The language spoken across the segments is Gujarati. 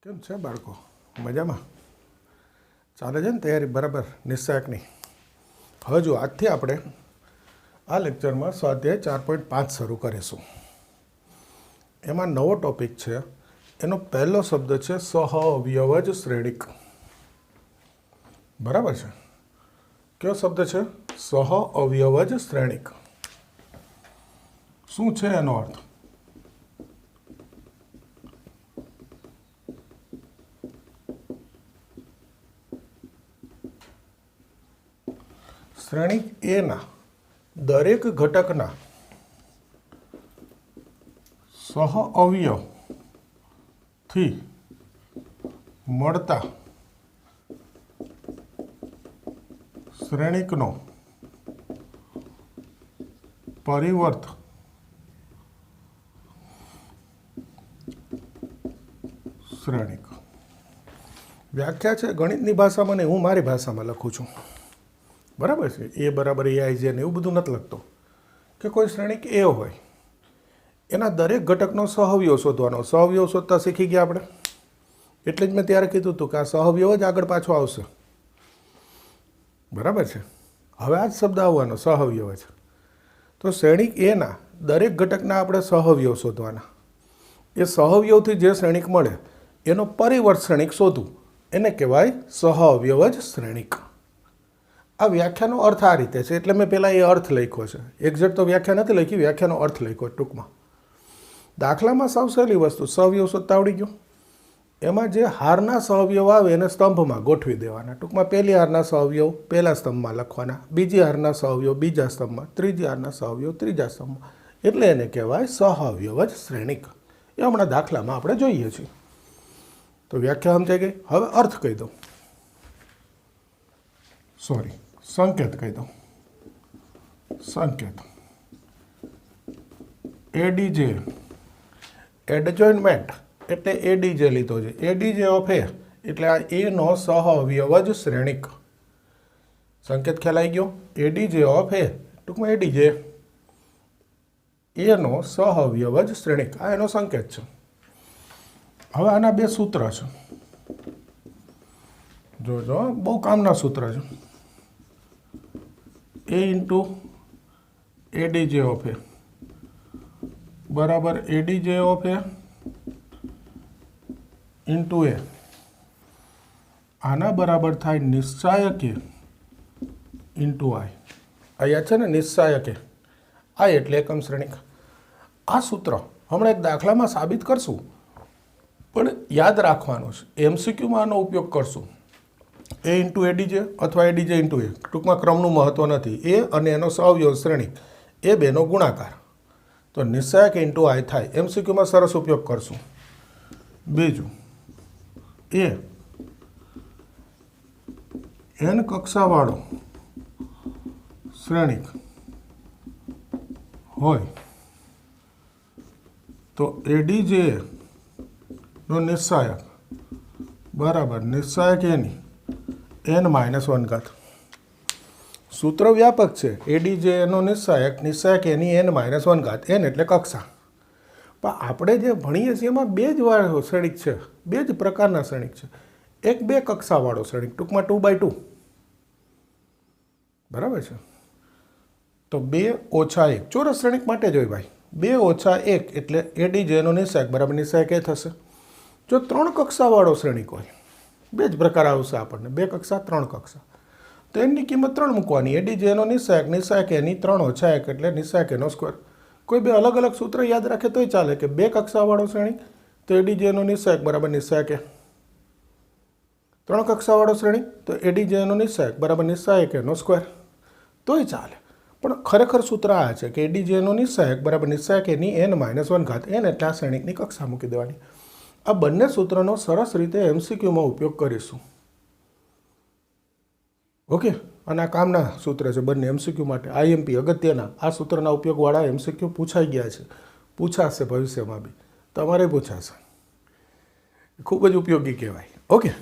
કેમ છે બાળકો? મજામાં ચાલે છે ને તૈયારી બરાબર નિશ્ચાયકની? હવે જો આજથી આપણે આ લેક્ચરમાં સ્વાધ્યાય 4.5 શરૂ કરીશું. એમાં નવો ટોપિક છે. એનો પહેલો શબ્દ છે સહઅવયવજ શ્રેણિક. બરાબર છે? કયો શબ્દ છે? સહઅવયવજ શ્રેણિક. શું છે એનો અર્થ? શ્રેણિક એના દરેક ઘટકના સહઅવયવથી મળતા શ્રેણિકનો પરિવર્ત શ્રેણિક. વ્યાખ્યા છે ગણિતની ભાષામાં ને હું મારી ભાષામાં લખું છું. બરાબર છે? એ બરાબર એ આઈ છે ને એવું બધું નથી લખતો. કે કોઈ શ્રેણિક એ હોય એના દરેક ઘટકનો સહઅવયવ શોધવાનો. સહઅવયવ શોધતા શીખી ગયા આપણે. એટલે જ મેં ત્યારે કીધું હતું કે આ સહઅવયવ જ આગળ પાછો આવશે. બરાબર છે? હવે આ જ શબ્દ આવવાનો સહઅવયવ જ. તો શ્રેણિક એના દરેક ઘટકના આપણે સહઅવયવ શોધવાના. એ સહઅવયવથી જે શ્રેણિક મળે એનો પરિવર્ત શ્રેણિક શોધવું એને કહેવાય સહઅવયવજ શ્રેણિક. આ વ્યાખ્યાનો અર્થ આ રીતે છે. એટલે મેં પહેલાં એ અર્થ લખ્યો છે. એક્ઝેક્ટ તો વ્યાખ્યા નથી લખી, વ્યાખ્યાનો અર્થ લખ્યો ટૂંકમાં. દાખલામાં સાવ સહેલી વસ્તુ, સહઅવયવ શોધતા આવડી ગયું. એમાં જે હારના સહઅવયવ આવે એને સ્તંભમાં ગોઠવી દેવાના. ટૂંકમાં પહેલી હારના સહઅવયવ પહેલા સ્તંભમાં લખવાના, બીજી હારના સહઅવયવ બીજા સ્તંભમાં, ત્રીજી હારના સહઅવયવ ત્રીજા સ્તંભમાં. એટલે એને કહેવાય સહઅવયવજ શ્રેણિક. એ હમણાં દાખલામાં આપણે જોઈએ છીએ. તો વ્યાખ્યા સમજાઈ ગઈ. હવે અર્થ કહી દઉં. સંકેત કહી દઉં. સંકેત એડીજે એડજોઇનમેન્ટ એટલે એડીજે લીધો છે. એડીજે ઓફ એ એટલે આ એનો સહઅવયવજ શ્રેણિક. સંકેત ખ્યાલ આવી ગયો? એડીજે ઓફ એ ટૂંકમાં એડીજે એનો સહઅવયવજ શ્રેણિક. આ એનો સંકેત છે. હવે આના બે સૂત્ર છે. જોજો બહુ કામના સૂત્ર છે. એ ઇન્ટુ એડીજે ઓફ એ બરાબર એડીજે ઓફ એ ઇન્ટુ એ. આના બરાબર થાય નિશ્ચાયક એ ઇન્ટુ આઈ. અહીંયા છે ને નિશ્ચાયક એ આઈ એટલે એકમ શ્રેણિક. આ સૂત્ર હમણાં એક દાખલામાં સાબિત કરશું, પણ યાદ રાખવાનું છે. એમસીક્યુમાં આનો ઉપયોગ કરશું. એ ઇન્ટુ એડીજે અથવા એડીજે ઇન્ટુ એ. ટૂંકમાં ક્રમનું મહત્ત્વ નથી. એ અને એનો સહઅવયવ શ્રેણિક એ બેનો ગુણાકાર. તો નિશ્ચાયક ઇન્ટુ આઈ થાય. એમસીક્યુમાં સરસ ઉપયોગ કરશું. બીજું એ એન કક્ષાવાળો શ્રેણિક હોય તો એડીજે નો નિશ્ચાયક બરાબર નિશ્ચાયક એની n-1 સૂત્ર વ્યાપક છે. એડીજે એનો નિશ્ચાયક એની n-1 n એટલે કક્ષા. પણ આપણે જે ભણીએ છીએ એમાં બે જ શ્રેણિક છે. બે જ પ્રકારના શ્રેણિક છે. એક બે કક્ષાવાળો શ્રેણિક, ટૂંકમાં 2x2. બરાબર છે? તો 2 - 1 ચોરસ શ્રેણિક માટે જ હોય ભાઈ. 2 - 1 એટલે એડીજે એનો નિશ્ચાયક બરાબર નિશ્ચાયક એ થશે. જો 3 કક્ષાવાળો શ્રેણિક હોય, બે જ પ્રકાર આવશે આપણને, 2 કક્ષા 3 કક્ષા, તો એની કિંમત 3 મૂકવાની. એડીજે એનો નિશ્ચાયક એની 3 - 1 એટલે નિશ્ચાયક એનો સ્ક્વેર. કોઈ બે અલગ અલગ સૂત્ર યાદ રાખે તોય ચાલે કે 2 કક્ષાવાળો શ્રેણિક તો એડીજે એનો નિશ્ચાયક બરાબર નિશ્ચાયક એ. 3 કક્ષાવાળો શ્રેણિક તો એડીજે એનો નિશ્ચાયક બરાબર નિશ્ચાયક એનો સ્ક્વેર, તોય ચાલે. પણ ખરેખર સૂત્ર આ છે કે એડીજે એનો નિશ્ચાયક બરાબર નિશ્ચાયક એની n-1 n એટલે આ શ્રેણિકની કક્ષા મૂકી દેવાની. આ બંને સૂત્રનો સરસ રીતે એમસીક્યુમાં ઉપયોગ કરીશું. ઓકે? અને આ કામના સૂત્ર છે બંને એમસીક્યુ માટે. આઈએમપી અગત્યના આ સૂત્રના ઉપયોગવાળા એમસીક્યુ પૂછાઈ ગયા છે, પૂછાશે ભવિષ્યમાં બી, તમારે પૂછાશે. ખૂબ જ ઉપયોગી કહેવાય. ઓકે?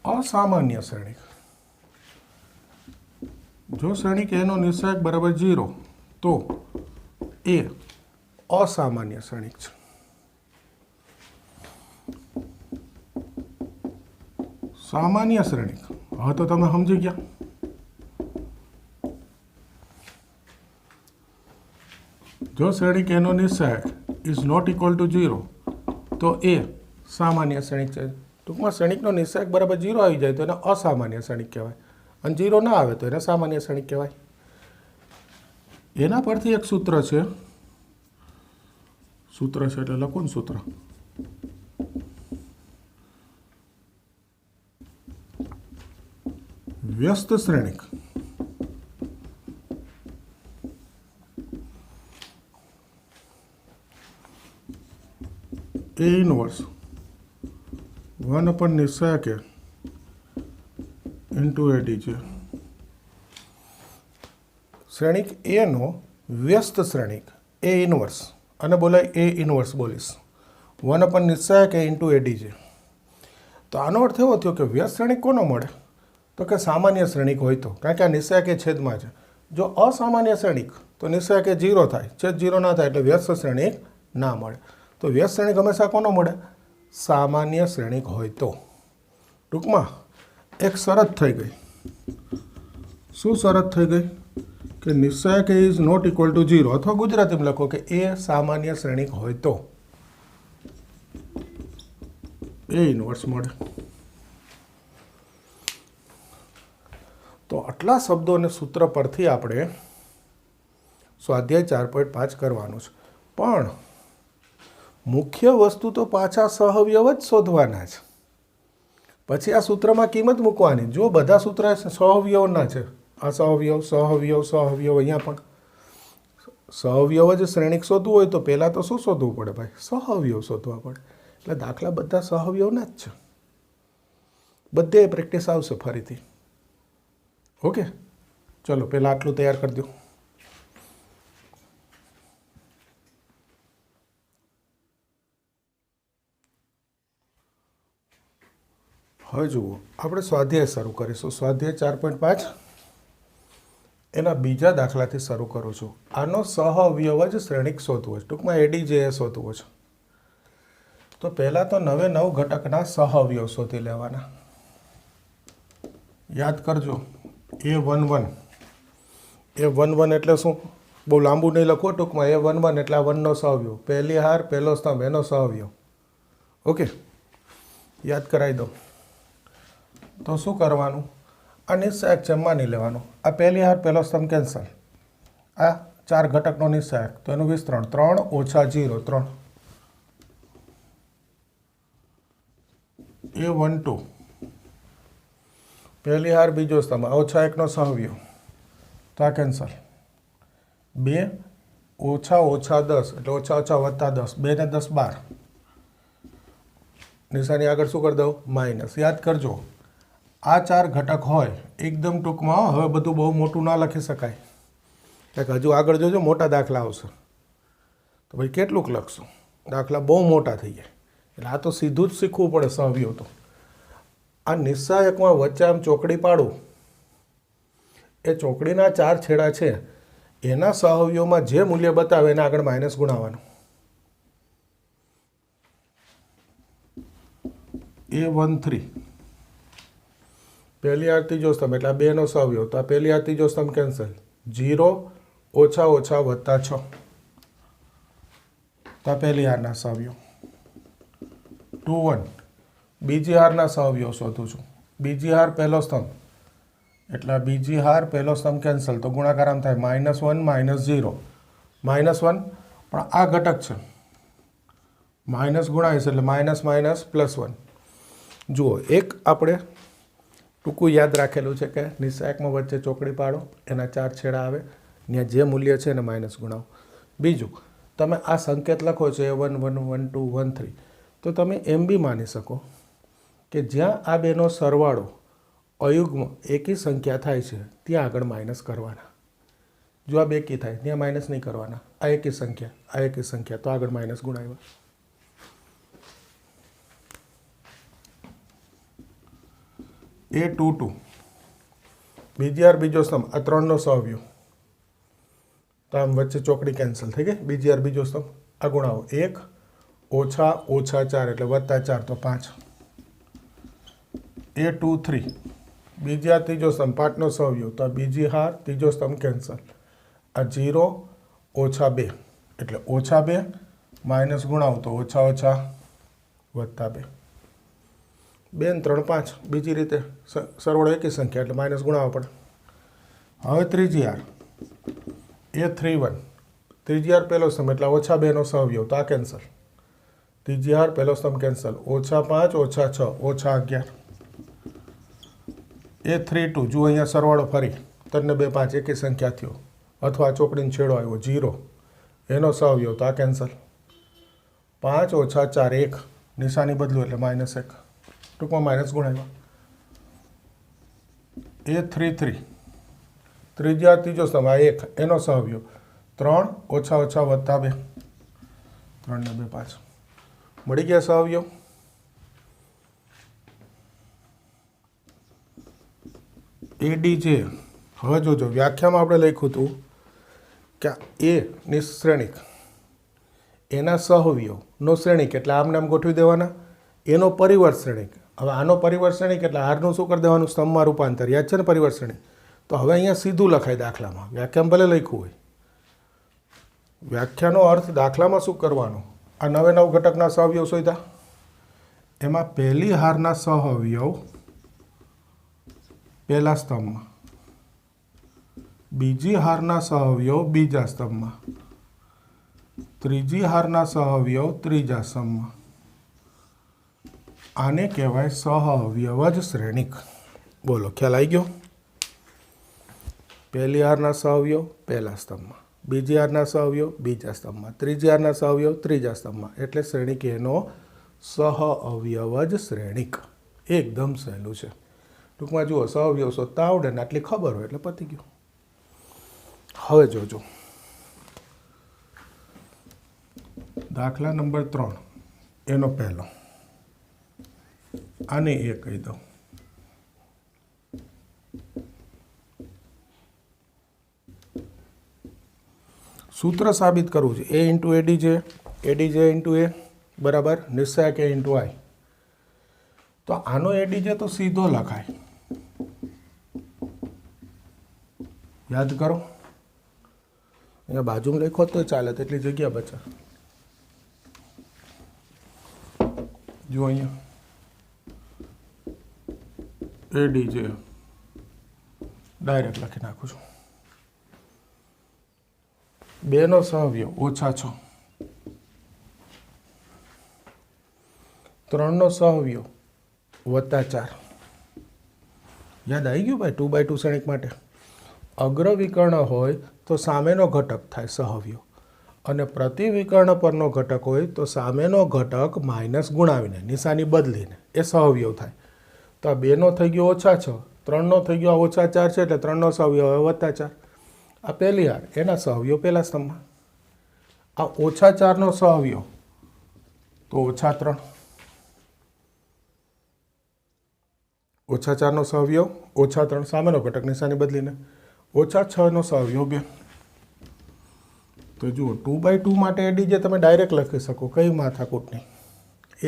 અસામાન્ય શ્રેણિક. જો શ્રેણિક એનો નિશ્ચાયક બરાબર 0 તો એ અસામાન્ય શ્રેણિક છે. સામાન્ય શ્રેણિક, હવે તો તમે સમજી ગયા. જો શ્રેણિક એનો નિશ્ચાયક ઇઝ નોટ ઇક્વલ ટુ 0 તો એ સામાન્ય શ્રેણિક છે. ટૂંકમાં શ્રેણિકનો નિશ્ચાયક બરાબર 0 આવી જાય તો એને અસામાન્ય શ્રેણિક કહેવાય, અને 0 ના આવે તો એને સામાન્ય શ્રેણિક કહેવાય. એના પરથી એક સૂત્ર છે એટલે લખો ને સૂત્ર. વ્યસ્ત શ્રેણિક એ ઇનવર્સ 1 upon નિશ્ચાયક ઇન્ટુ એટી છે. શ્રેણિક એનો વ્યસ્ત શ્રેણિક એ ઇનવર્સ, અને બોલાય એ ઇનવર્સ બોલીશ, 1 upon નિશ્ચાયક ઇન્ટુ એટી છે. તો આનો અર્થ એવો થયો કે વ્યસ્ત શ્રેણિક કોનો મળે? તો કે સામાન્ય શ્રેણિક હોય તો, કારણ કે આ નિશ્ચાયક એ છેદમાં છે. જો અસામાન્ય શ્રેણિક તો નિશ્ચાયક એ 0 થાય, છેદ 0 ના થાય એટલે વ્યસ્ત શ્રેણિક ના મળે. તો વ્યસ્ત શ્રેણિક હંમેશા કોનો મળે? સામાન્ય શ્રેણિક હોય તો. ટૂંકમાં એક શરત થઈ ગઈ. શું શરત થઈ ગઈ? કે નિશ્ચાયક ઇઝ નોટ ઇક્વલ ટુ 0, અથવા ગુજરાતીમાં લખો કે એ સામાન્ય શ્રેણિક હોય તો એ ઇનવર્સ મળે. તો આટલા શબ્દો અને સૂત્ર પરથી આપણે સ્વાધ્યાય 4.5 કરવાનું છે. પણ મુખ્ય વસ્તુ તો પાછા સહઅવયવ જ શોધવાના છે. પછી આ સૂત્રમાં કિંમત મૂકવાની. જો બધા સૂત્ર સહઅવયવના છે, આ સહઅવયવ સહઅવયવ સહઅવયવ, અહીંયા પણ સહઅવયવ જ શ્રેણિક શોધવું હોય તો પહેલાં તો શું શોધવું પડે ભાઈ? સહઅવયવ શોધવા પડે. એટલે દાખલા બધા સહઅવયવના જ છે. બધે પ્રેક્ટિસ આવશે ફરીથી. ઓકે, ચલો પહેલાં આટલું તૈયાર કરી દો. હવે જુઓ, આપણે સ્વાધ્યાય શરૂ કરીશું. સ્વાધ્યાય 4.5 એના બીજા દાખલાથી શરૂ કરું છું. આનો સહઅવયવ જ શ્રેણિક શોધવો છે, ટૂંકમાં એડીજે શોધવો છે. તો પહેલાં તો 9 ઘટકના સહઅવયવ શોધી લેવાના. યાદ કરજો, A11 એટલે શું? બહુ લાંબુ નહીં લખો, ટૂંકમાં A11 એટલે આ 1નો સહઅવયવ, પહેલી હાર પહેલો સ્તંભ એનો સહઅવયવ. ઓકે, યાદ કરાવી દો. તો શું કરવાનું? આ નિશ્ચાયક છે માની લેવાનું. આ પહેલી હાર પહેલો સ્તંભ કેન્સલ. આ 4 ઘટકનો નિશ્ચાયક, તો એનું વિસ્તરણ 3 ઓછા 0 3. A12 પહેલી હાર બીજો સ્તંભ, ઓછા 1નો સહઅવયવ, તો આ કેન્સલ. 2 ઓછા ઓછા 10 એટલે ઓછા ઓછા વત્તા 10, 2 ને 10 12. નિશાની આગળ શું કરી દઉં? માઇનસ. યાદ કરજો, આ 4 ઘટક હોય એકદમ ટૂંકમાં. હવે બધું બહુ મોટું ના લખી શકાય, કારણ કે હજુ આગળ જોજો મોટા દાખલા આવશે. તો ભાઈ કેટલુંક લખશું? દાખલા બહુ મોટા થઈ જાય. એટલે આ તો સીધું જ શીખવું પડે સહઅવયવ તો. આ નિશ્ચાયકમાં વચ્ચે આમ ચોકડી પાડું, એ ચોકડીના 4 છેડા છે એના સહઅવયવમાં જે મૂલ્ય બતાવે એને આગળ માઇનસ ગુણાવવાનું. A13 પહેલી હાર ત્રીજો સ્તંભ એટલે આ 2નો સહઅવયવ, તો આ પહેલી હાર ત્રીજો સ્તંભ કેન્સલ. 0 ઓછા ઓછા વત્તા 6, તો આ પહેલી હારના સહઅવયવ. 21 બીજી હારના સહઅવયવ શોધું છું. બીજી હાર પહેલો સ્તંભ એટલે બીજી હાર પહેલો સ્તંભ કેન્સલ, તો ગુણાકાર આમ થાય -1 -0 -1, પણ આ ઘટક છે માઇનસ ગુણાવીશ એટલે માઇનસ માઇનસ +1. જુઓ, એક આપણે ટૂંકું યાદ રાખેલું છે કે નિશ્ચાયકમાં વચ્ચે ચોકડી પાડો, એના 4 છેડા આવે, ત્યાં જે મૂલ્ય છે એને માઇનસ ગુણાવો. બીજું, તમે આ સંકેત લખો છો A1 1 1 2 1 3, તો તમે એમ બી માની શકો કે જ્યાં આ બેનો સરવાળો અયુગ્મ એકી સંખ્યા થાય છે ત્યાં આગળ માઇનસ કરવાના. જો આ બેકી થાય ત્યાં માઇનસ નહીં કરવાના. આ એકી સંખ્યા તો આગળ માઇનસ ગુણાવ્યા. A22 બીજી હાર બીજો સ્તંભ આ ત્રણનો સહવ્યુહ તો આમ વચ્ચે ચોકડી કેન્સલ થઈ ગઈ બીજી હાર બીજો સ્તંભ આ ગુણાવો 1 ઓછા ઓછા 4 એટલે વત્તા 4 તો 5 A23 બીજી હાર ત્રીજો સ્તંભ 5નો સહવ્યુહ તો આ બીજી હાર ત્રીજો સ્તંભ કેન્સલ આ 0 ઓછા 2 એટલે ઓછા 2 માઇનસ ગુણાવો તો ઓછા ઓછા વત્તા 2 2 ને 3 5 બીજી રીતે સરવાળો એકી સંખ્યા એટલે માઇનસ ગુણાવવા પડે હવે ત્રીજી હાર A31 ત્રીજી હાર પહેલો સ્તંભ એટલે ઓછા 2નો સહવ્યુહ તો આ કેન્સલ ત્રીજી હાર પહેલો સ્તંભ કેન્સલ ઓછા 5 ઓછા 6 ઓછા 11 A32 જુઓ અહીંયા સરવાળો ફરી 3 ને 2 5 એકી સંખ્યા થયો અથવા ચોકડીનો છેડો આવ્યો 0 એનો સહવ્યુહ તો આ કેન્સલ 5 ઓછા 4 1 નિશાની બદલું એટલે -1 ટૂંકમાં માઇનસ ગુણાવ્યા A33 ત્રીજી હાર ત્રીજો સ્તંભ આ 1 એનો સહવ્યુહ 3 ઓછા ઓછા વત્તા 2 3 ને 2 5 મળી ગયા સહવ્યુહ ADJ હવે જોજો વ્યાખ્યામાં આપણે લખ્યું હતું કે એ ની શ્રેણિક એના સહવ્યુહનો શ્રેણિક એટલે આમ નામ ગોઠવી દેવાના એનો પરિવર્ત શ્રેણિક હવે આનો પરિવર્ત શ્રેણિક એટલે આરનું શું કરી દેવાનું સ્તંભમાં રૂપાંતર યાદ છે ને પરિવર્ત શ્રેણિક તો હવે અહીંયા સીધું લખાય દાખલામાં વ્યાખ્યામાં ભલે લખ્યું હોય વ્યાખ્યાનો અર્થ દાખલામાં શું કરવાનો આ નવે નવ ઘટકના સહવ્યુહ શોધ્યા એમાં પહેલી હારના સહવ્યુહ પહેલા સ્તંભમાં બીજી હારના સહવ્યુહ બીજા સ્તંભમાં ત્રીજી હારના સહવ્યુહ ત્રીજા સ્તંભમાં આને કહેવાય સહઅવયવજ શ્રેણિક બોલો ખ્યાલ આવી ગયો પહેલી હારના સહવ્યુહ પહેલા સ્તંભમાં બીજી હારના સહવ્યુહ બીજા સ્તંભમાં ત્રીજી હારના સહવ્યુહ ત્રીજા સ્તંભમાં એટલે શ્રેણિક એનો સહઅવયવજ શ્રેણિક એકદમ સહેલું છે ટૂંકમાં જુઓ સહવ્યુહ શોધતા આવડે ને આટલી ખબર હોય એટલે પતી ગયું હવે જોજો દાખલા નંબર 3 એનો પહેલો આને એ કહી દઉં સૂત્ર સાબિત કરવું છે A into ADJ ADJ into A બરાબર નિશ્ચયક A ઇન્ટુ I તો આનો ADJ તો સીધો લખાય યાદ કરો અહીંયા બાજુમાં લખો તો ચાલે તેટલી જગ્યા બચે જો અહીંયા ADJ ડાયરેક્ટ લખી નાખું છું 2નો સહવ્યુહ ઓછા 6 3નો સહવ્યુહ વત્તા 4 યાદ આવી ગયું ભાઈ 2x2 શ્રેણિક માટે અગ્રવિકર્ણ હોય તો સામેનો ઘટક થાય સહવ્યુહ અને પ્રતિવિકર્ણ પરનો ઘટક હોય તો સામેનો ઘટક માઇનસ ગુણાવીને નિશાની બદલીને એ સહવ્યુહ થાય તો આ 2નો થઈ ગયો ઓછા 6 3નો થઈ ગયો ઓછા 4 છે એટલે 3નો સહવ્યુહ હવે વત્તા 4 આ પહેલી હાર એના સહવ્યુહ પહેલા સ્તંભમાં આ ઓછા 4નો સહવ્યુહ તો ઓછા 3 ઓછા 4નો સહવ્યુહ ઓછા 3 સામેનો ઘટક નિશાની બદલીને ઓછા 6નો સહવ્યુહ 2 તો જુઓ 2x2 માટે ADJ તમે ડાયરેક્ટ લખી શકો કઈ માથાકૂટ નહીં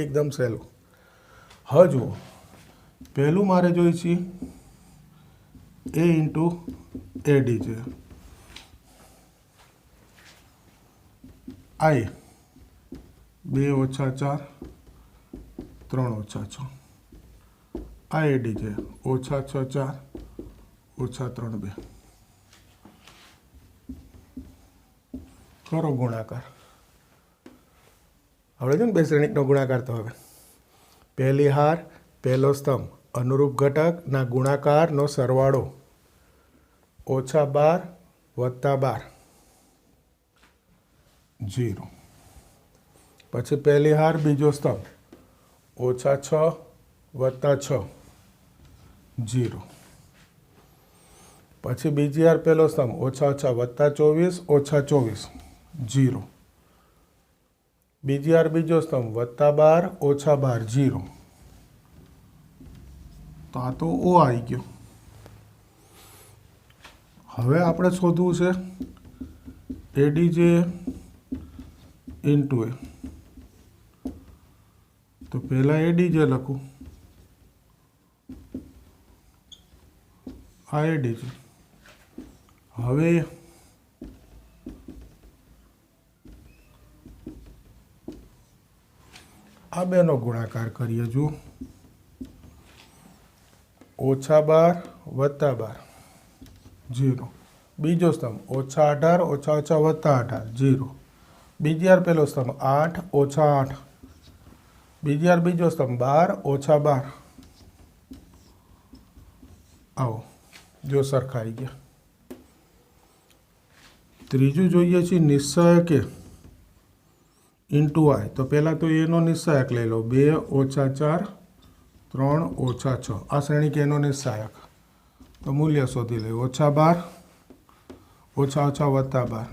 એકદમ સહેલું હવે જુઓ પહેલું મારે જોઈએ છે A ઇન્ટુ ADJ I 2 ઓછા 4 3 ઓછા 6 આ ADJ ઓછા 6 4 ઓછા 3 2 કરો ગુણાકાર આવડે છે ને બે શ્રેણિકનો ગુણાકાર તો હવે પહેલી હાર પહેલો સ્તંભ અનુરૂપ ઘટકના ગુણાકારનો સરવાળો ઓછા 12 વત્તા 12 0 પછી પહેલી હાર બીજો સ્તંભ ઓછા 6 વત્તા 6 0 પછી બીજી હાર પહેલો સ્તંભ ઓછા ઓછા વત્તા 24 ઓછા 24 0 બીજી હાર બીજો સ્તંભ વત્તા 12 ઓછા 12 0 તો આ તો ઓ આવી ગયો. હવે આપણે શોધવું છે એડીજે ઇન્ટુ એ. તો પહેલાં એડીજે લખું, આ એડીજે. હવે આ બેનો ગુણાકાર કરીએ. જુઓ, -12 + 12 0. બીજો સ્તંભ -18 -18 + 18 0. બીજી વાર પહેલો સ્તંભ 8 - 8. બીજી વાર બીજો સ્તંભ 12 - 12. આવો જો સરખા આવી ગયા. ત્રીજું જોઈએ છીએ નિસ્સહાયક એ ઇન્ટુ આઈ. તો પહેલાં તો એનો નિસ્સહાયક લઈ લો. 2 - 4 3 - 6. આ શ્રેણી કે એનો નિસ્સહાયક. તો મૂલ્ય શોધી લઈએ. -12 - + 12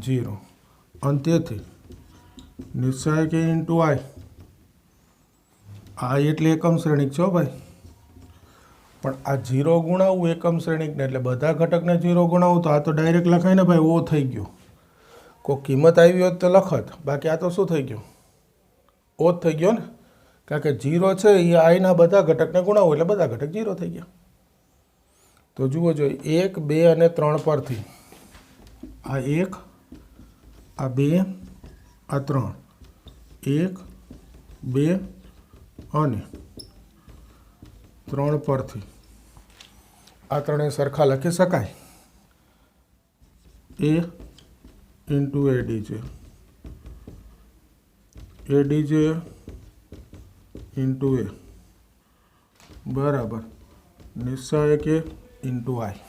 0. અને તેથી નિસ્સહાયક એ ઇન્ટુ આઈ. આ એટલે એકમ શ્રેણિક છો ભાઈ. પણ આ 0 ગુણાવવું એકમ શ્રેણિકને, એટલે બધા ઘટકને 0 ગુણાવવું તો આ તો ડાયરેક્ટ લખાય ને ભાઈ. ઓ થઈ ગયો. કોઈ કિંમત આવી હોત તો લખત, બાકી આ તો શું થઈ ગયું? ઓ જ થઈ ગયો ને. કારણ કે 0 છે એ આઈના બધા ઘટકને ગુણાવવું એટલે બધા ઘટક 0 થઈ ગયા. તો જુઓ જોઈએ, 1 2 અને 3 પરથી આ 1 આ 2 આ 3 1 2 અને 3 પરથી આ ત્રણે સરખા લખી શકાય. એ ઇન્ટુ એડીજે, એડીજે ઇન્ટુ એ બરાબર નિસ્સહાયક એ ઇન્ટુ આઈ.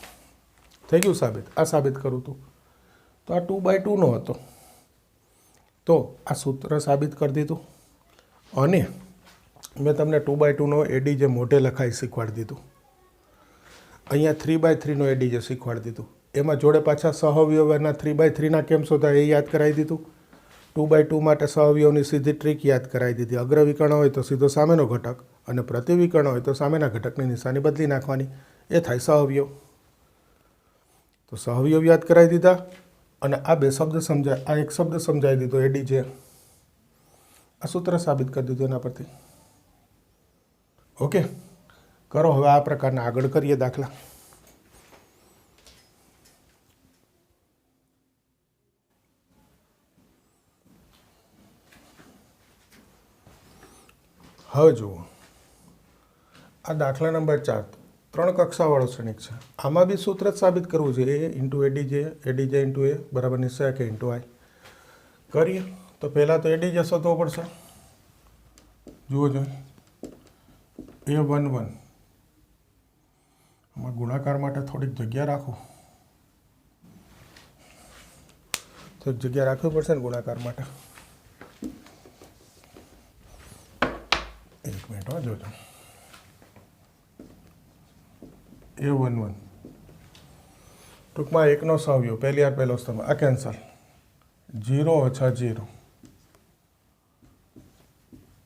થઈ ગયું સાબિત. આ સાબિત કરું તું તો આ 2/2 નો હતો. તો આ સૂત્ર સાબિત કરી દીધું. અને મેં તમને 2/2 નો એડીજે મોઢે લખાઈ શીખવાડી દીધું. અહીંયા 3/3 નો એડીજે શીખવાડી દીધું. એમાં જોડે પાછા સહઅવયવના 3/3 કેમ શોધાય એ યાદ કરાવી દીધું. 2/2 માટે સહઅવયવની સીધી ટ્રીક યાદ કરાવી દીધી. અગ્રવિકર્ણ હોય તો સીધો સામેનો ઘટક, અને પ્રતિવિકર્ણ હોય તો સામેના ઘટકની નિશાની બદલી નાખવાની. એ થાય સહઅવયવ. તો સહઅવયવ યાદ કરાવી દીધા. અને આ બે શબ્દ સમજાય, આ એક શબ્દ સમજાવી દીધો એડીજે. આ સૂત્ર સાબિત કરી દીધું એના પરથી. ઓકે, કરો. હવે આ પ્રકારના આગળ કરીએ દાખલા. હવે જુઓ, આ દાખલા નંબર 4 3 કક્ષાવાળો શ્રેણિક છે. આમાં બી સૂત્ર જ સાબિત કરવું છે. એ ઇન્ટુ એડીજે, એડીજે ઇન્ટુ એ બરાબર નિસ્સહાયક એ ઇન્ટુ આઈ. કરીએ તો પહેલાં તો એડીજે શોધવો પડશે. જુઓ જોઈએ, A11. આમાં ગુણાકાર માટે થોડીક જગ્યા રાખો. થોડીક જગ્યા રાખવી પડશે ને ગુણાકાર માટે. એક મિનિટ હો, જોજો. A11 ટૂંકમાં એકનો સહઅવયવ. પહેલી વાર પહેલો સ્તંભ આ કેન્સલ. 0 - 0.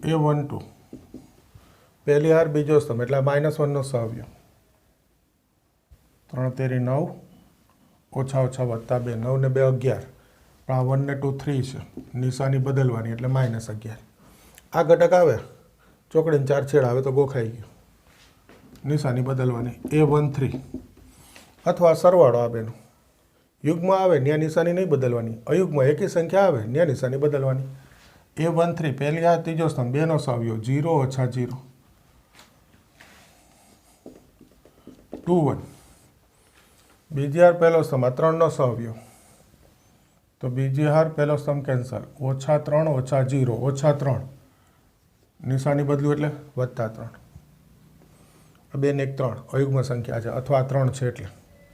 A12 પહેલી વાર બીજો સ્તંભ એટલે -1 નો સહઅવયવ. 3 તેરી 9 ઓછા ઓછા વત્તા 2 9 ને 2 11. પણ આ 1 ને 2 3 છે. નિશાની બદલવાની એટલે -11. આ ઘટક આવે ચોકડીને 4 છેડ આવે તો ગોખાઈ ગયું. નિશાની બદલવાની. A13 અથવા સરવાળો આ બેનો યુગ્મ આવે ત્યાં નિશાની નહીં બદલવાની. અયુગ્મ એકી સંખ્યા આવે ત્યાં નિશાની બદલવાની. A13 પહેલી આ ત્રીજો સ્તંભ 2 નો સહઅવયવ 0 - 0. 21 બીજી હાર પહેલો સ્તંભ આ 3 નો સહઅવયવ. તો બીજી હાર પહેલો સ્તંભ કેન્સલ. -3 - 0 -3 નિશાની બદલું એટલે +3. 2 ને 1 3 અયુગ્મ સંખ્યા છે, અથવા 3 છે એટલે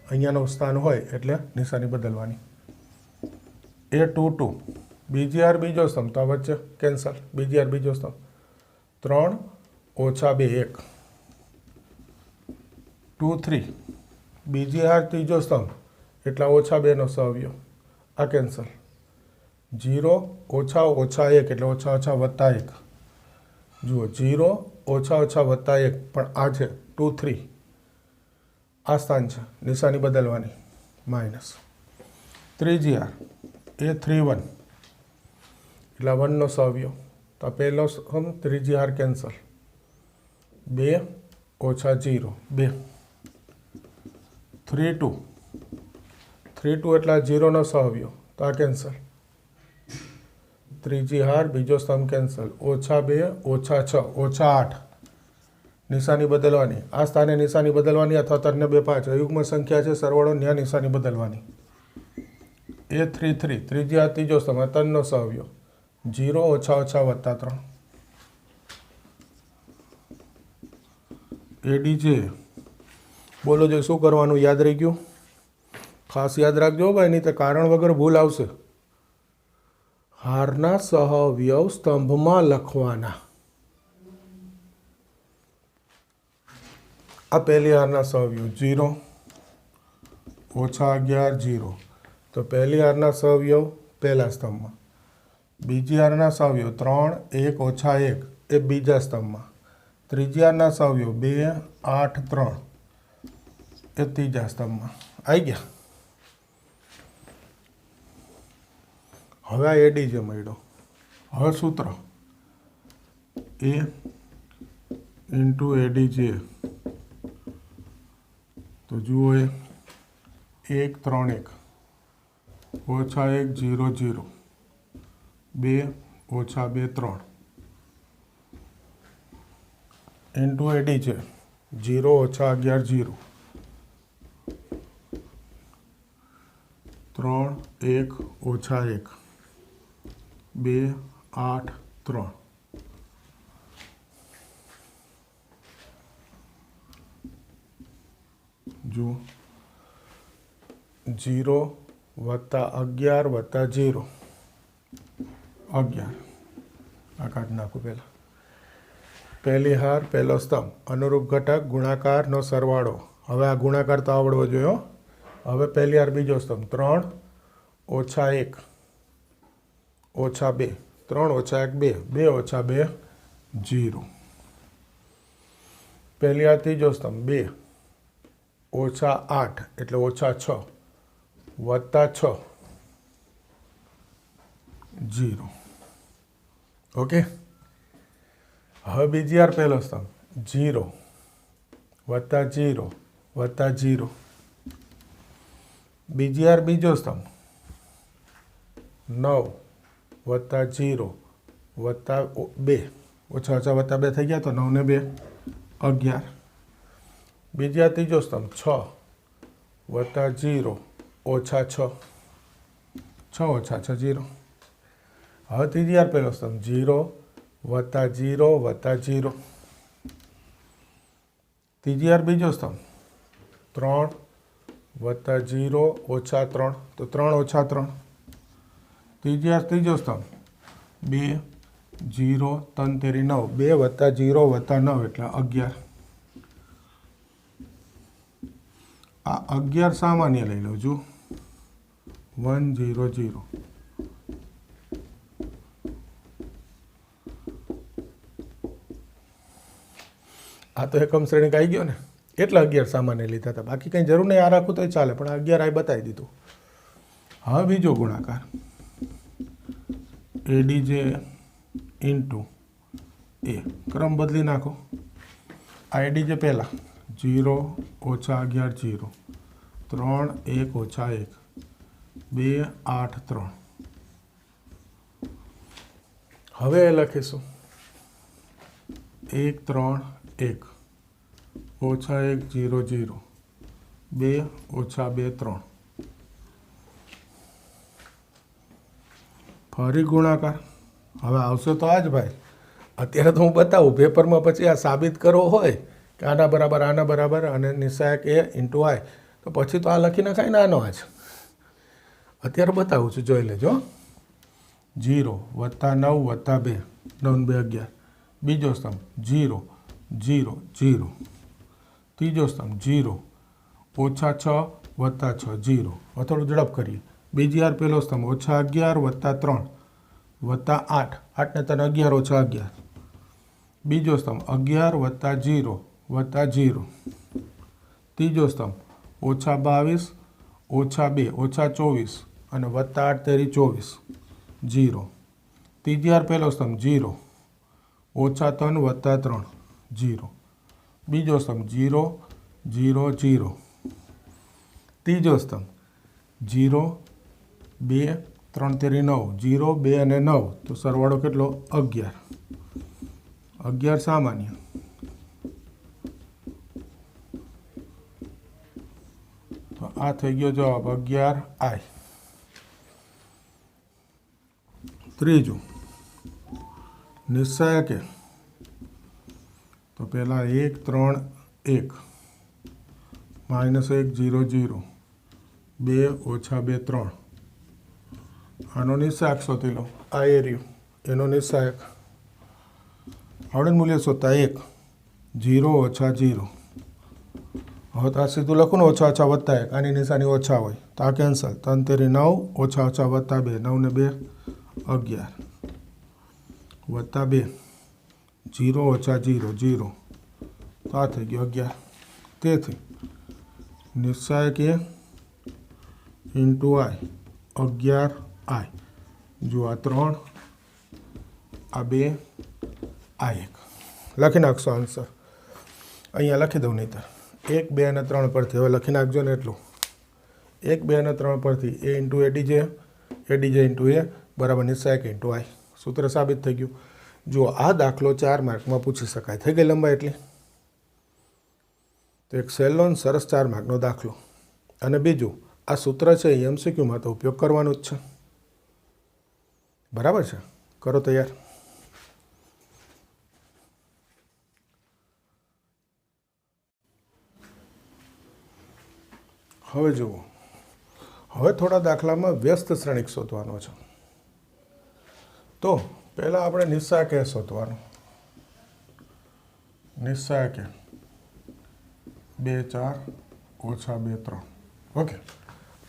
અહીંયાનું સ્થાન હોય એટલે નિશાની બદલવાની. A22 બીજી હાર બીજો સ્તંભ તો વચ્ચે કેન્સલ. બીજી હાર બીજો સ્તંભ 3 - 2 1. 23 બીજી હાર ત્રીજો સ્તંભ એટલે -2 નો સહઅવયવ. આ કેન્સલ. 0 - -1 એટલે -1 + 1. જુઓ 0 ઓછા ઓછા વત્તા 1 પણ આ છે 2 3 આ સ્થાન છે નિશાની બદલવાની માઇનસ ત્રીજી હાર એ 3 1 એટલે 1નો સહઅવયવ તો પહેલો સમ ત્રીજી હાર કેન્સલ 2 ઓછા 0 2 3 2 3 2 એટલે 0નો સહઅવયવ તો આ કેન્સલ ત્રીજી હાર બીજો સ્તંભ કેન્સલ ઓછા 2 ઓછા 6 ઓછા 8 નિશાની બદલવાની આ સ્થાને નિશાની બદલવાની અથવા 3 ને 2 5 અયુગ્મ સંખ્યા છે સરવાળો ન્યા નિશાની બદલવાની એ 3 3 ત્રીજી હાર ત્રીજો સ્તંભ 3નો સહઅવયવ 0 ઓછા ઓછા વત્તા 3 એડીજે બોલો જો શું કરવાનું યાદ રહી ગયું ખાસ યાદ રાખજો ભાઈ નહીં તો કારણ વગર ભૂલ આવશે હારના સહઅવયવ સ્તંભમાં લખવાના આ પહેલી હારના સહઅવયવ 0 ઓછા 11 0 તો પહેલી હારના સહઅવયવ પહેલા સ્તંભમાં બીજી હારના સહઅવયવ 3 1 ઓછા 1 એ બીજા સ્તંભમાં ત્રીજી હારના સહઅવયવ 2 8 3 એ ત્રીજા સ્તંભમાં આવી ગયા હવે આ એડી જે મળ્યો હવે સૂત્ર એ ઇન્ટુ એડી જે તો જુઓ એ 1 3 1 ઓછા 1 0 0 2 ઓછા 2 3 ઇન્ટુ એડી છે 0 ઓછા 11 0 3 1 ઓછા 1 2 8 3 જો 0 વત્તા 11 વત્તા 0 11 આ કાઢી નાખું પહેલાં પહેલી હાર પહેલો સ્તંભ અનુરૂપ ઘટક ગુણાકારનો સરવાળો હવે આ ગુણાકાર તો આવડવો જોઈએ હો. હવે પહેલી હાર બીજો સ્તંભ 3 ઓછા 1 ઓછા 2 3 ઓછા 1 2 2 ઓછા 2 0 પહેલી હાર ત્રીજો સ્તંભ 2 ઓછા 8 એટલે ઓછા 6 વત્તા 6 0 ઓકે હવે બીજી વાર પહેલો સ્તંભ 0 વત્તા 0 વત્તા 0 બીજી વાર બીજો સ્તંભ 9 વત્તા 0 વત્તા 2 ઓછા ઓછા વત્તા 2 થઈ ગયા તો 9 ને 2 11 બીજી વાર ત્રીજો સ્તંભ 6 વત્તા 0 ઓછા 6 6 ઓછા 6 0 હવે ત્રીજી વાર પહેલો સ્તંભ 0 વત્તા 0 વત્તા 0 ત્રીજી વાર બીજો સ્તંભ 3 વત્તા 0 ઓછા 3 તો 3 ઓછા 3 ત્રીજી વાર ત્રીજો સ્તંભ 2 0 3 તેરી 9 2 વત્તા 0 વત્તા 9 એટલે 11 આ 11 સામાન્ય લઈ લો જો 1 0 0 આ તો એકમ શ્રેણી આવી ગયો ને એટલે 11 સામાન્ય લીધા હતા બાકી કંઈ જરૂર નહીં આ રાખું તો ચાલે પણ 11 આ બતાવી દીધું હવે બીજો ગુણાકાર એડી જે ઇન્ટુ એ ક્રમ બદલી નાખો આ એડી જે પહેલાં 0 ઓછા 11 0 3 1 ઓછા 1 2 8 3 હવે એ લખીશું 1 3 1 ઓછા 1 0 0 2 ઓછા 2 3 ફરી ગુણાકાર હવે આવશે તો આ જ ભાઈ અત્યારે તો હું બતાવું પેપરમાં પછી આ સાબિત કરવો હોય કે આના બરાબર અને નિશાયક એ ઇન્ટુ આય તો પછી તો આ લખી નખાય ને આનો જ અત્યારે બતાવું છું જોઈ લેજો 0 વત્તા 9 વત્તા 2 9 2 11 બીજો સ્તંભ 0 0 0 ત્રીજો સ્તંભ 0 ઓછા 6 વત્તા 6 0 હવે થોડું ઝડપ કરીએ બીજી વાર પહેલો સ્તંભ ઓછા 11 વત્તા 3 વત્તા 8 8 ને 3 11 ઓછા 11 બીજો સ્તંભ 11 વત્તા 0 વત્તા 0. ત્રીજો સ્તંભ -22 -2 -24 અને વત્તા 8 તેરી 24 0. ત્રીજી હાર પહેલો સ્તંભ 0 -3 વત્તા 3 0. બીજો સ્તંભ 0 0 0. ત્રીજો સ્તંભ 0 2 3 તેરી 9 0 2 અને 9 તો સરવાળો કેટલો 11. 11 સામાન્ય તો આ થઈ ગયો જવાબ 11I. ત્રીજું નિશ્ચાયકે તો પહેલાં 1 3 1 -1 0 0 2 -2 3. આનો નિશ્ચાયક શોધી લો. આ એરિયો એનો નિશ્ચાયક આવડે મૂલ્ય શોધતા 1 0 -0. હવે તો આ સીધું લખું ને ઓછા ઓછા વત્તા 1. આની નિશાની ઓછા હોય તો આ કેન્સલ. 3 તેરી 9 ઓછા ઓછા વત્તા 2 9 ને 2 11 વત્તા 2 0 -0 0. તો આ થઈ ગયો 11. તેથી નિશ્ચાયક એ ઇન્ટુ આઈ 11I. જો આ 3 આ 2 આ 1 લખી નાખશો આન્સર. અહીંયા લખી દઉં નહીંતર 1 2 અને 3 પરથી હવે લખી નાખજો ને એટલું. 1 2 અને 3 પરથી એ ઇન્ટુ એડીજે એડીજે ઇન્ટુ એ બરાબર નિશ્ચાયક ઇન્ટુ આઈ. સૂત્ર સાબિત થઈ ગયું. જો આ દાખલો 4 માર્કમાં પૂછી શકાય. થઈ ગઈ લંબાઈ એટલી. તો એક સહેલો સરસ 4 માર્કનો દાખલો. અને બીજું આ સૂત્ર છે એ MCQમાં તો ઉપયોગ કરવાનો જ છે. બરાબર છે. કરો તૈયાર. હવે જુઓ, હવે થોડા દાખલામાં વ્યસ્ત શ્રેણિક શોધવાનો છે. તો પહેલાં આપણે નિશ્ચાયક શોધવાનું. નિશ્ચાયક 2 4 -2 3. ઓકે.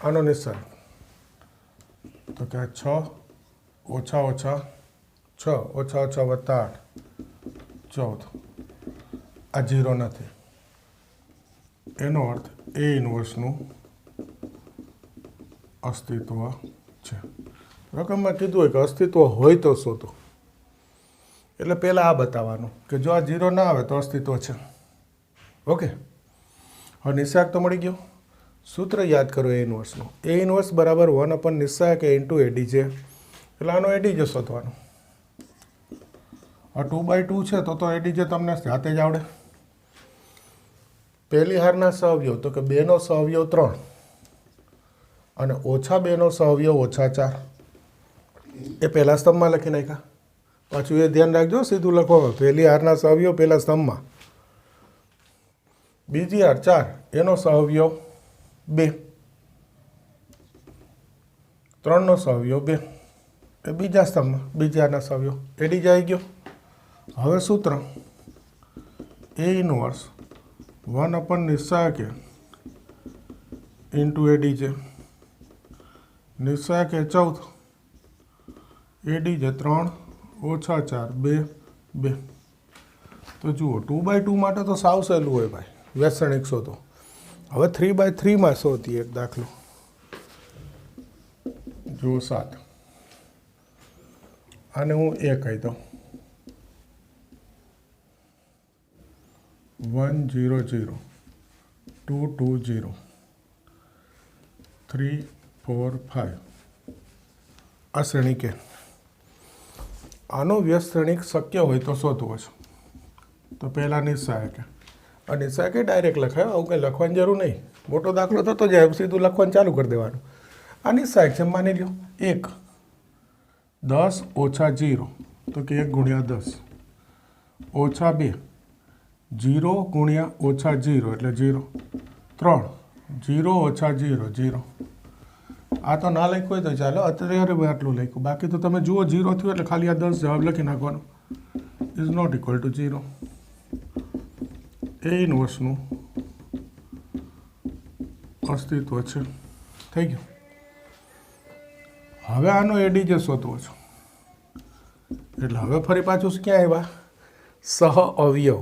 આનો નિશ્ચાયક તો કે 6 ઓછા ઓછા 6 ઓછા ઓછા વત્તા 8 14. આ 0 નથી. એનો અર્થ એ ઇન્વર્સનું અસ્તિત્વ છે. રકમમાં કીધું હોય કે અસ્તિત્વ હોય તો શોધો. એટલે પહેલાં આ બતાવવાનું કે જો આ 0 ના આવે તો અસ્તિત્વ છે. ઓકે. હવે નિશ્ચાયક તો મળી ગયો. સૂત્ર યાદ કરો એ ઇન્વર્સનું. એ ઇન્વર્સ બરાબર 1 નિશ્ચાયક એ ઇન્ટુ એડી છે. એટલે આનો એડી જે શોધવાનો. આ 2/2 છે તો એડી જે તમને જાતે જ આવડે. પહેલી હારના સહઅવયવ તો કે 2નો સહઅવયવ 3 અને -2નો સહઅવયવ -4. એ પહેલા સ્તંભમાં લખી નાખ્યા. પાછું એ ધ્યાન રાખજો સીધું લખો. પહેલી હારના સહઅવયવ પહેલા સ્તંભમાં. બીજી હાર 4 એનો સહઅવયવ 2 3નો સહઅવયવ 2 એ બીજા સ્તંભમાં બીજી હારના સહઅવયવ. એડી જ આવી ગયો. હવે સૂત્ર એ ઇન્વર્સ 1 નિશ્ચાયક ઇન્ટુ એડી છે. નિશ્ચાયક 14 એડી છે 3 -4 2 2. તો જુઓ 2/2 માટે તો સાવ સહેલું હોય ભાઈ. વ્યસ્ત શ્રેણિક શોધો. હવે 3/3માં શોધીએ એક દાખલો. જુઓ 7. આને હું એ કહી દઉં 1 0 0 2 2 0 3 4 5. આ શ્રેણિક એ. આનો વ્યસ્ત શ્રેણિક શક્ય હોય તો શોધવો છે. તો પહેલાં નિશ્ચાયક. આ નિશ્ચાયક ડાયરેક્ટ લખાય. આવું કંઈ લખવાની જરૂર નહીં. મોટો દાખલો થતો જાય સીધું લખવાનું ચાલુ કરી દેવાનું. આ નિશ્ચાયક છે માની લો 1 10 - 0 તો કે 1 × 10 -2 0 × -0 એટલે 0 3 0 - 0 0. આ તો ના લખ્યું હોય તો ચાલો અત્યારે આટલું લખ્યું. બાકી તો તમે જુઓ 0 થયું એટલે ખાલી આ 10 જવાબ લખી નાખવાનો. Is not equal to 0. A ઇન્વર્સનું અસ્તિત્વ છે. થઈ ગયું. હવે આનો એડી જે શોધવો છે એટલે હવે ફરી પાછું ક્યાં આવ્યા સહ અવયવ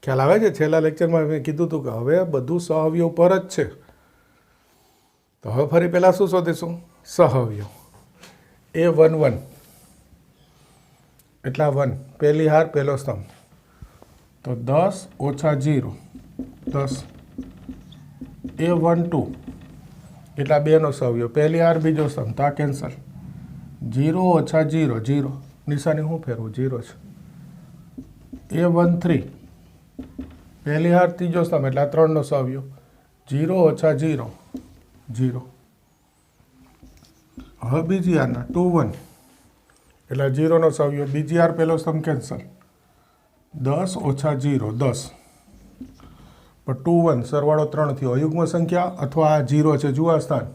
ખ્યાલ આવે છે? છેલ્લા લેક્ચરમાં મેં કીધું હતું કે હવે બધું સહઅવયવ પર જ છે. તો હવે ફરી પહેલાં શું શોધીશું? સહઅવયવ. A11 એટલા 1 પહેલી હાર પહેલો સ્તંભ, તો 10 ઓછા 0 10. A12 એટલા 2નો સહઅવયવ, પહેલી હાર બીજો સ્તંભ, તો આ કેન્સલ. 0 ઓછા 0 0, નિશાની હું ફેરવું? 0 છે. A13 પહેલી હાર ત્રીજો સ્તંભ એટલે આ 3નો સહઅવયવ, 0 ઓછા 0 0. હવે બીજી હારના 21 એટલે 0નો સહઅવયવ, બીજી હાર પહેલો સ્તંભ કેન્સલ, 10 ઓછા 0 10. પણ 21 સરવાળો 3 થયો, અયુગ્મ સંખ્યા અથવા આ 0 છે જુઓ સ્થાન,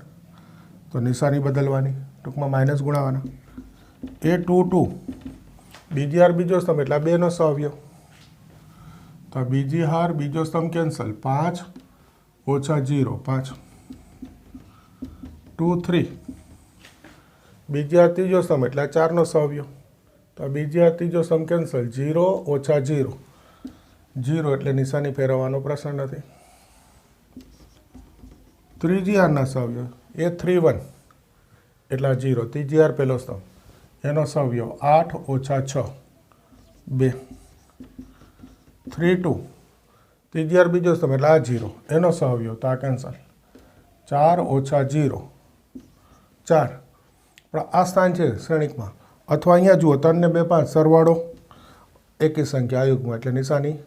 તો નિશાની બદલવાની, ટૂંકમાં માઇનસ ગુણાવાના. A22 બીજી હાર બીજો સ્તંભ એટલે આ 2નો સહઅવયવ, તો બીજી હાર બીજો સ્તંભ કેન્સલ, 5 ઓછા 0 5. 23 બીજી હાર ત્રીજો સ્તંભ એટલે 4નો સહઅવયવ, તો બીજી હાર ત્રીજો સ્તંભ કેન્સલ, 0 ઓછા 0 0 એટલે નિશાની ફેરવવાનો પ્રશ્ન નથી. ત્રીજી હારના સહઅવયવ A31 એટલે 0, ત્રીજી હાર પહેલો સ્તંભ, એનો સહઅવયવ 8 ઓછા 6 2. 32 ત્રીજી હાર બીજો સ્તંભ એટલે આ 0, એનો સહઅવયવ, તો આ કેન્સલ, 4 ઓછા 0 4. પણ આ સ્થાન છે શ્રેણિકમાં, અથવા અહીંયા જુઓ 3 ને 2 5, સરવાળો એકી સંખ્યા અયુગ્મ એટલે નિશાની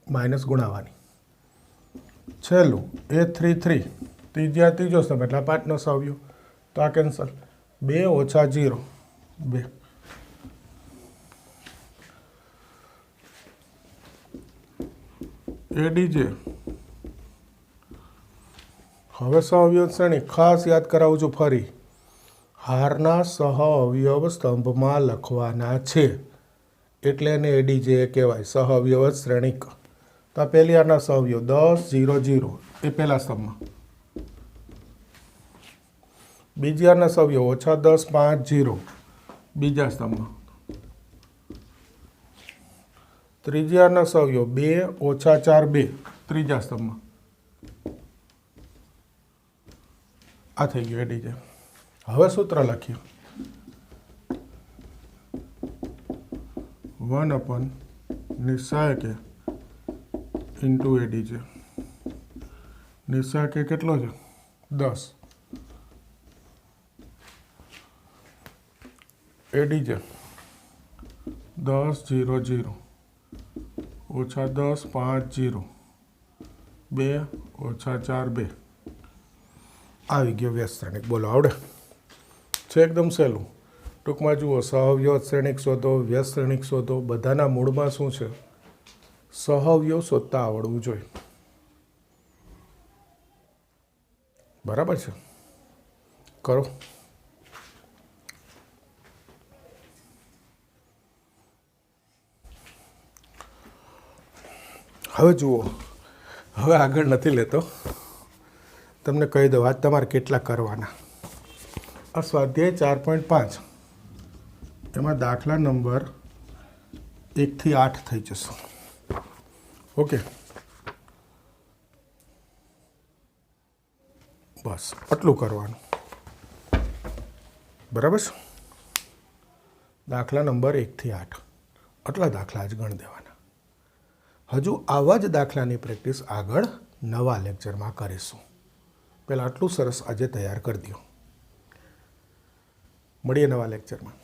માઇનસ ગુણાવાની. છેલ્લું A33 ત્રીજી હાર ત્રીજો સ્તંભ એટલે 5નો સહઅવયવ, તો આ કેન્સલ, 2 ઓછા 0 2. ADJ હવે સહઅવયવ શ્રેણી ખાસ યાદ કરાવું છું ફરી, હારના સહઅવયવ સ્તંભમાં લખવાના છે એટલે એને ADJ કહેવાય, સહઅવયવ શ્રેણિક. તો આ પહેલી હારના સહઅવયવ 10 0 0 એ પહેલા સ્તંભમાં, બીજી હારના સહઅવયવ ઓછા 10 5 0 બીજા સ્તંભમાં, ત્રીજી હારના સહઅવયવ 2 ઓછા 4 2 ત્રીજા સ્તંભમાં. આ થઈ ગયું ADJ. હવે સૂત્ર લખ્યું 1 નિશાયક ઇન્ટુ ADJ. નિશાયક કેટલો છે? 10. ADJ 10 0 0 ઓછા 10 5 0 2 ઓછા 4 2. આવી ગયો વ્યસ્ત શ્રેણિક. બોલો આવડે છે? એકદમ સહેલું. ટૂંકમાં જુઓ, સહઅવયવ શ્રેણિક શોધો, વ્યસ્ત શ્રેણિક શોધો, બધાના મૂળમાં શું છે? સહઅવયવ શોધતા આવડવું જોઈએ. બરાબર છે? કરો. હવે જુઓ, હવે આગળ નથી લેતો, તમને કહી દઉં આજ તમારે કેટલા કરવાના. આ સ્વાધ્યાય 4.5 એમાં દાખલા નંબર 1 થી 8 થઈ જશે. ઓકે, બસ આટલું કરવાનું. બરાબર છે? દાખલા નંબર 1 થી 8 આટલા દાખલા જ ગણી દેવાના. હજુ આવા જ દાખલાની પ્રેક્ટિસ આગળ નવા લેક્ચરમાં કરીશું. પહેલાં આટલું સરસ આજે તૈયાર કરી દો. મળીએ નવા લેક્ચરમાં.